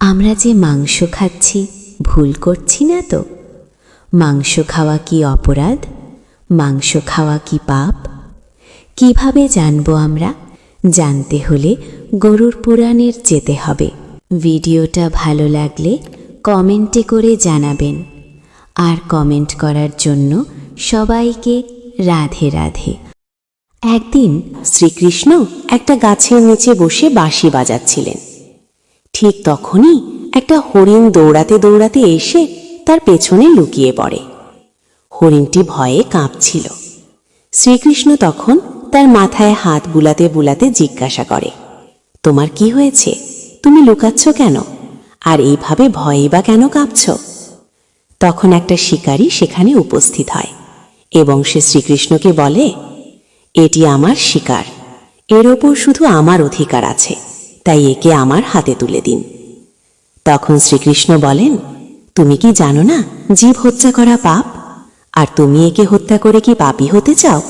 আমরা যে মাংস খাচ্ছি ভুল করছি না তো? মাংস খাওয়া কি অপরাধ? মাংস খাওয়া কি পাপ? কিভাবে জানবো আমরা? জানতে হলে গরুড় পুরাণের যেতে হবে। ভিডিওটা ভালো লাগলে কমেন্টে করে জানাবেন। আর কমেন্ট করার জন্য সবাইকে রাধে রাধে। একদিন শ্রীকৃষ্ণ একটা গাছের নিচে বসে বাঁশি বাজাচ্ছিলেন। ঠিক তখনই একটা হরিণ দৌড়াতে দৌড়াতে এসে তার পেছনে লুকিয়ে পড়ে। হরিণটি ভয়ে কাঁপছিল। শ্রীকৃষ্ণ তখন তার মাথায় হাত বুলাতে বুলাতে জিজ্ঞাসা করে, তোমার কি হয়েছে? তুমি লুকাচ্ছ কেন? আর এইভাবে ভয়ে বা কেন কাঁপছ? তখন একটা শিকারী সেখানে উপস্থিত হয় এবং সে শ্রীকৃষ্ণকে বলে, এটি আমার শিকার, এর ওপর শুধু আমার অধিকার আছে, তাই একে আমার হাতে তুলে দিন। তখন শ্রীকৃষ্ণ বলেন, তুমি কি জানো না জীব হত্যা করা পাপ? আর তুমি একে হত্যা করে কি পাপী হতে চাও?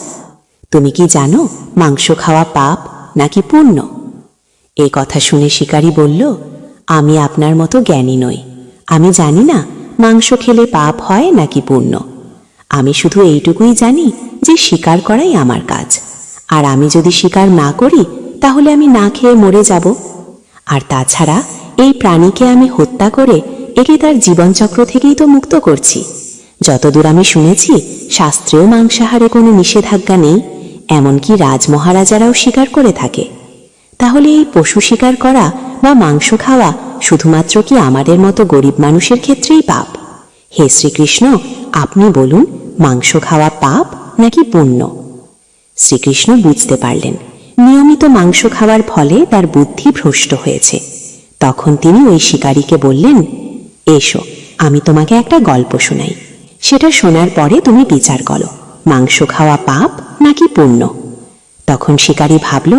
তুমি কি জানো মাংস খাওয়া পাপ নাকি পুণ্য? এই কথা শুনে শিকারী বলল, আমি আপনার মতো জ্ঞানী নই, আমি জানি না মাংস খেলে পাপ হয় নাকি পুণ্য। আমি শুধু এইটুকুই জানি যে শিকার করাই আমার কাজ, আর আমি যদি শিকার না করি তাহলে আমি না খেয়ে মরে যাব। আর তাছাড়া এই প্রাণীকে আমি হত্যা করে একে তার জীবনচক্র থেকেই তো মুক্ত করছি। যতদূর আমি শুনেছি শাস্ত্রেও মাংসাহারে কোনো নিষেধাজ্ঞা নেই, এমনকি রাজমহারাজারাও শিকার করে থাকে। তাহলে এই পশু শিকার করা বা মাংস খাওয়া শুধুমাত্র কি আমাদের মতো গরিব মানুষের ক্ষেত্রেই পাপ? হে শ্রীকৃষ্ণ, আপনি বলুন, মাংস খাওয়া পাপ নাকি পুণ্য? শ্রীকৃষ্ণ বুঝতে পারলেন নিয়মিত মাংস খাওয়ার ফলে তার বুদ্ধি ভ্রষ্ট হয়েছে। তখন তিনি ওই শিকারীকে বললেন, এসো, আমি তোমাকে একটা গল্প শোনাই, সেটা শোনার পরে তুমি বিচার করো মাংস খাওয়া পাপ নাকি পুণ্য। তখন শিকারী ভাবল,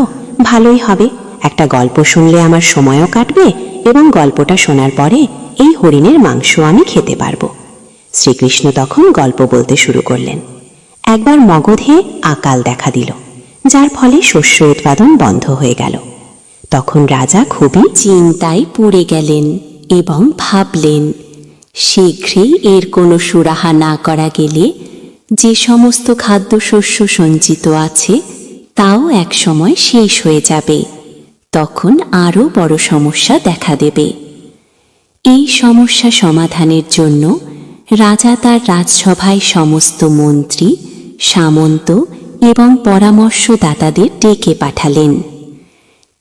ভালোই হবে, একটা গল্প শুনলে আমার সময়ও কাটবে এবং গল্পটা শোনার পরে এই হরিণের মাংস আমি খেতে পারবো। শ্রীকৃষ্ণ তখন গল্প বলতে শুরু করলেন। একবার মগধে আকাল দেখা দিল, যার ফলে শস্য উৎপাদন বন্ধ হয়ে গেল। তখন রাজা খুবই চিন্তায় পড়ে গেলেন এবং ভাবলেন, শীঘ্রই এর কোনো সুরাহা না করা গেলে যে সমস্ত খাদ্যশস্য সঞ্চিত আছে তাও একসময় শেষ হয়ে যাবে। তখন আরও বড় সমস্যা দেখা দেবে। এই সমস্যা সমাধানের জন্য রাজা তার রাজসভায় সমস্ত মন্ত্রী, সামন্ত এবং পরামর্শদাতাদের ডেকে পাঠালেন।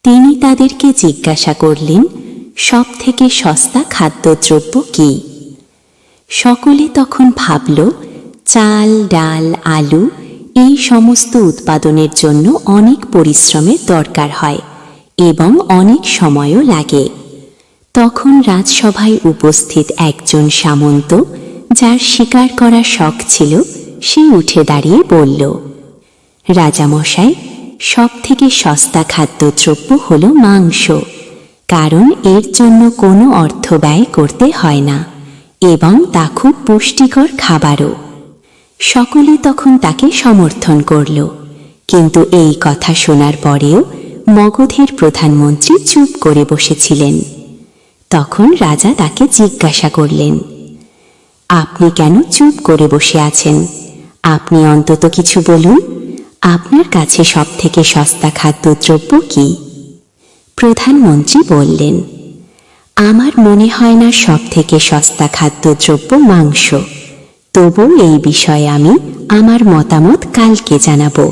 তিনি তাদেরকে জিজ্ঞাসা করলেন, সব থেকে সস্তা খাদ্যদ্রব্য কি? সকলে তখন ভাবল, চাল, ডাল, আলু এই সমস্ত উৎপাদনের জন্য অনেক পরিশ্রমের দরকার হয় এবং অনেক সময়ও লাগে। তখন রাজসভায় উপস্থিত একজন সামন্ত, যার শিকার করার শখ ছিল, সে উঠে দাঁড়িয়ে বলল, রাজামশাই, সব থেকে সস্তা খাদ্যদ্রব্য হল মাংস, কারণ এর জন্য কোনো অর্থ ব্যয় করতে হয় না এবং তা খুব পুষ্টিকর খাবারও। সকলে তখন তাকে সমর্থন করল, কিন্তু এই কথা শোনার পরেও মগধের প্রধানমন্ত্রী চুপ করে বসেছিলেন। তখন রাজা তাকে জিজ্ঞাসা করলেন, আপনি কেন চুপ করে বসে আছেন? আপনি অন্তত কিছু বলুন, আপনার কাছে সব থেকে সস্তা খাদ্যদ্রব্য কি? প্রধানমন্ত্রী বললেন, আমার মনে হয় না সব থেকে সস্তা খাদ্যদ্রব্য মাংস, তবু এই বিষয়ে আমি আমার মতামত কালকে জানাবো।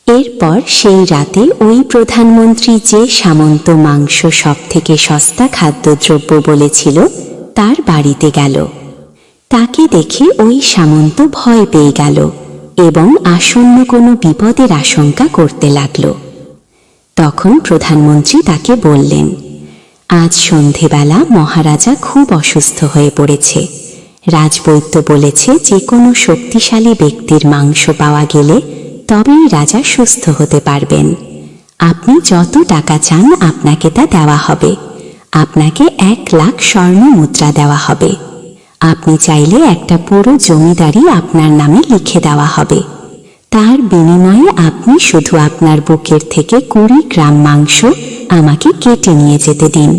এরপর সেই রাতে ওই প্রধানমন্ত্রী যে সামন্ত মাংস সব থেকে সস্তা খাদ্যদ্রব্য বলেছিল তার বাড়িতে গেল। তাকে দেখে ওই সামন্ত ভয় পেয়ে গেল এবং আসন্ন কোনো বিপদের আশঙ্কা করতে লাগল। তখন প্রধানমন্ত্রী তাকে বললেন, আজ সন্ধেবেলা মহারাজা খুব অসুস্থ হয়ে পড়েছে। রাজবৈদ্য বলেছে যে কোনো শক্তিশালী ব্যক্তির মাংস পাওয়া গেলে তবেই রাজা সুস্থ হতে পারবেন। আপনি যত টাকা চান আপনাকে তা দেওয়া হবে। আপনাকে 1 লাখ স্বর্ণ মুদ্রা দেওয়া হবে। আপনি চাইলে একটা পুরো জমিদারি আপনার নামে লিখে দেওয়া হবে। তার বিনিময়ে আপনি শুধু আপনার বুকের থেকে 20 গ্রাম মাংস আমাকে কেটে নিয়ে যেতে দিন।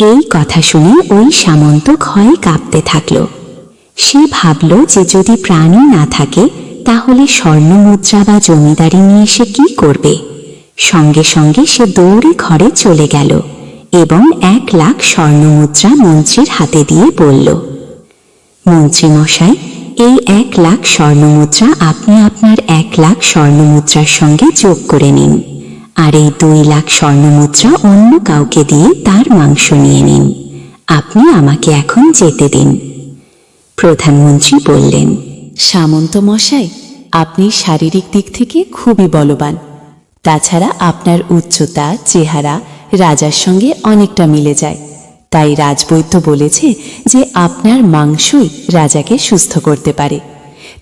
এই কথা শুনে ওই সামন্ত ভয়ে কাঁপতে থাকল। সে ভাবল যে যদি প্রাণী না থাকে তাহলে স্বর্ণমুদ্রা বা জমিদারি নিয়ে সে কি করবে। সঙ্গে সঙ্গে সে দৌড়ে ঘরে চলে গেল এবং 1,00,000 স্বর্ণমুদ্রা মন্ত্রীর হাতে দিয়ে বলল, মন্ত্রী মশাই, এই 1,00,000 স্বর্ণমুদ্রা আপনি আপনার 1,00,000 স্বর্ণমুদ্রার সঙ্গে যোগ করে নিন, আর এই 2,00,000 স্বর্ণমুদ্রা অন্য কাউকে দিয়ে তার মাংস নিয়ে নিন। আপনি আমাকে এখন যেতে দিন। প্রধানমন্ত্রী বললেন, সামন্ত মশাই, আপনি শারীরিক দিক থেকে খুবই বলবান। তাছাড়া আপনার উচ্চতা, চেহারা রাজার সঙ্গে অনেকটা মিলে যায়। তাই রাজবৈদ্য বলেছে যে আপনার মাংসই রাজাকে সুস্থ করতে পারে।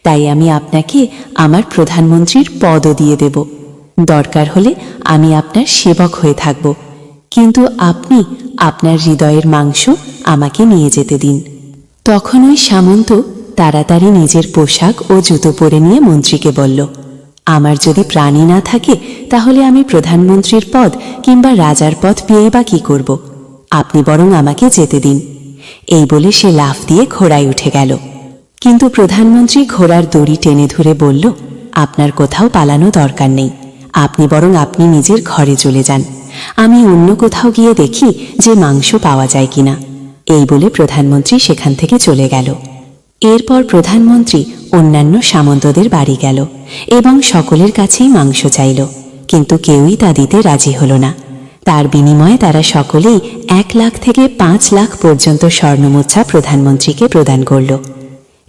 তাই আমি আপনাকে আমার প্রধানমন্ত্রীর পদও দিয়ে দেব। দরকার হলে আমি আপনার সেবক হয়ে থাকব, কিন্তু আপনি আপনার হৃদয়ের মাংস আমাকে নিয়ে যেতে দিন। তখন ওই সামন্ত তাড়াতাড়ি নিজের পোশাক ও জুতো পরে নিয়ে মন্ত্রীকে বলল, আমার যদি প্রাণী না থাকে তাহলে আমি প্রধানমন্ত্রীর পদ কিংবা রাজার পদ পেয়েই বা কি করব? আপনি বরং আমাকে যেতে দিন। এই বলে সে লাফ দিয়ে ঘোড়ায় উঠে গেল। কিন্তু প্রধানমন্ত্রী ঘোড়ার দড়ি টেনে ধরে বলল, আপনার কোথাও পালানো দরকার নেই। আপনি বরং আপনি নিজের ঘরে চলে যান। আমি অন্য কোথাও গিয়ে দেখি যে মাংস পাওয়া যায় কিনা। এই বলে প্রধানমন্ত্রী সেখান থেকে চলে গেল। এরপর প্রধানমন্ত্রী অন্যান্য সামন্তদের বাড়ি গেল এবং সকলের কাছেই মাংস চাইল, কিন্তু কেউই তা দিতে রাজি হল না। তার বিনিময়ে তারা সকলেই 1,00,000 থেকে 5,00,000 পর্যন্ত স্বর্ণমুদ্রা প্রধানমন্ত্রীকে প্রদান করল।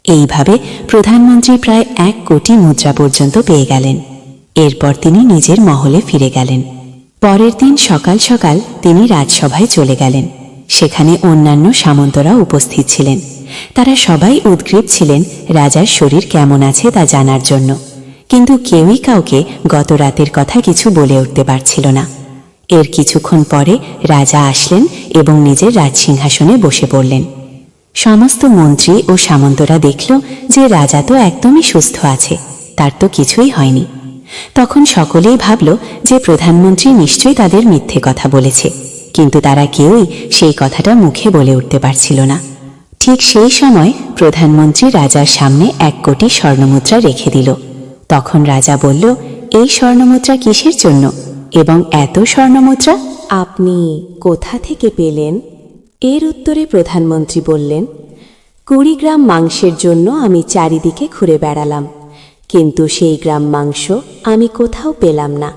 এইভাবে প্রধানমন্ত্রী প্রায় 1 কোটি মুদ্রা পর্যন্ত পেয়ে গেলেন। এরপর তিনি নিজের মহলে ফিরে গেলেন। পরের দিন সকাল সকাল তিনি রাজসভায় চলে গেলেন। সেখানে অন্যান্য সামন্তরা উপস্থিত ছিলেন। তারা সবাই উদ্গ্রীব ছিলেন রাজার শরীর কেমন আছে তা জানার জন্য, কিন্তু কেউই কাউকে গত রাতের কথা কিছু বলে উঠতে পারছিল না। এর কিছুক্ষণ পরে রাজা আসলেন এবং নিজের রাজসিংহাসনে বসে পড়লেন। সমস্ত মন্ত্রী ও সামন্তরা দেখল যে রাজা তো একদমই সুস্থ আছে, তার তো কিছুই হয়নি। তখন সকলেই ভাবল যে প্রধানমন্ত্রী নিশ্চয়ই তাদের মিথ্যে কথা বলেছে, কিন্তু তারা কেউই সেই কথাটা মুখে বলে উঠতে পারছিল না। ঠিক সেই সময় প্রধানমন্ত্রী রাজার সামনে 1 কোটি স্বর্ণমুদ্রা রেখে দিল। তখন রাজা বলল, এই স্বর্ণমুদ্রা কিসের জন্য এবং এত স্বর্ণমুদ্রা আপনি কোথা থেকে পেলেন? এর উত্তরে প্রধানমন্ত্রী বললেন, 20 গ্রাম মাংসের জন্য আমি চারিদিকে ঘুরে বেড়ালাম, কিন্তু সেই গ্রাম মাংস আমি কোথাও পেলাম না।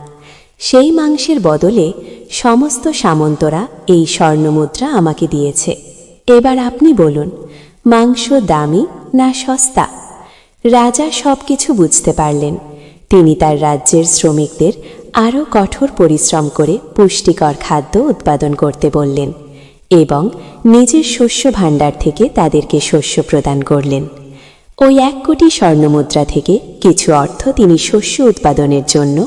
সেই মাংসের বদলে সমস্ত সামন্তরা এই স্বর্ণমুদ্রা আমাকে দিয়েছে। এবার আপনি বলুন, মাংস দামি না সস্তা? রাজা সব কিছু বুঝতে পারলেন। তিনি তার রাজ্যের শ্রমিকদের আরও কঠোর পরিশ্রম করে পুষ্টিকর খাদ্য উৎপাদন করতে বললেন এবং নিজের শস্য ভাণ্ডার থেকে তাদেরকে শস্য প্রদান করলেন। ওই 1 কোটি স্বর্ণমুদ্রা থেকে কিছু অর্থ তিনি শস্য উৎপাদনের জন্য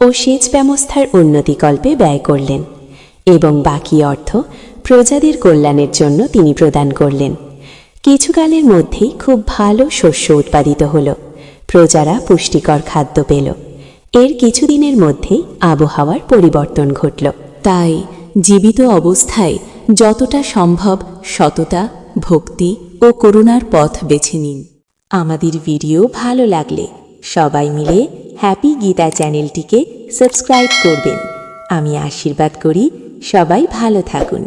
ও সেচ ব্যবস্থার উন্নতিকল্পে ব্যয় করলেন এবং বাকি অর্থ প্রজাদের কল্যাণের জন্য তিনি প্রদান করলেন। কিছুকালের মধ্যেই খুব ভালো শস্য উৎপাদিত হল, প্রজারা পুষ্টিকর খাদ্য পেল। এর কিছুদিনের মধ্যেই আবহাওয়ার পরিবর্তন ঘটল। তাই জীবিত অবস্থায় যতটা সম্ভব সততা, ভক্তি ও করুণার পথ বেছে নিন। আমাদের ভিডিও ভালো লাগলে সবাই মিলে হ্যাপি গীতা চ্যানেলটিকে সাবস্ক্রাইব করবেন। আমি আশীর্বাদ করি সবাই ভালো থাকুন।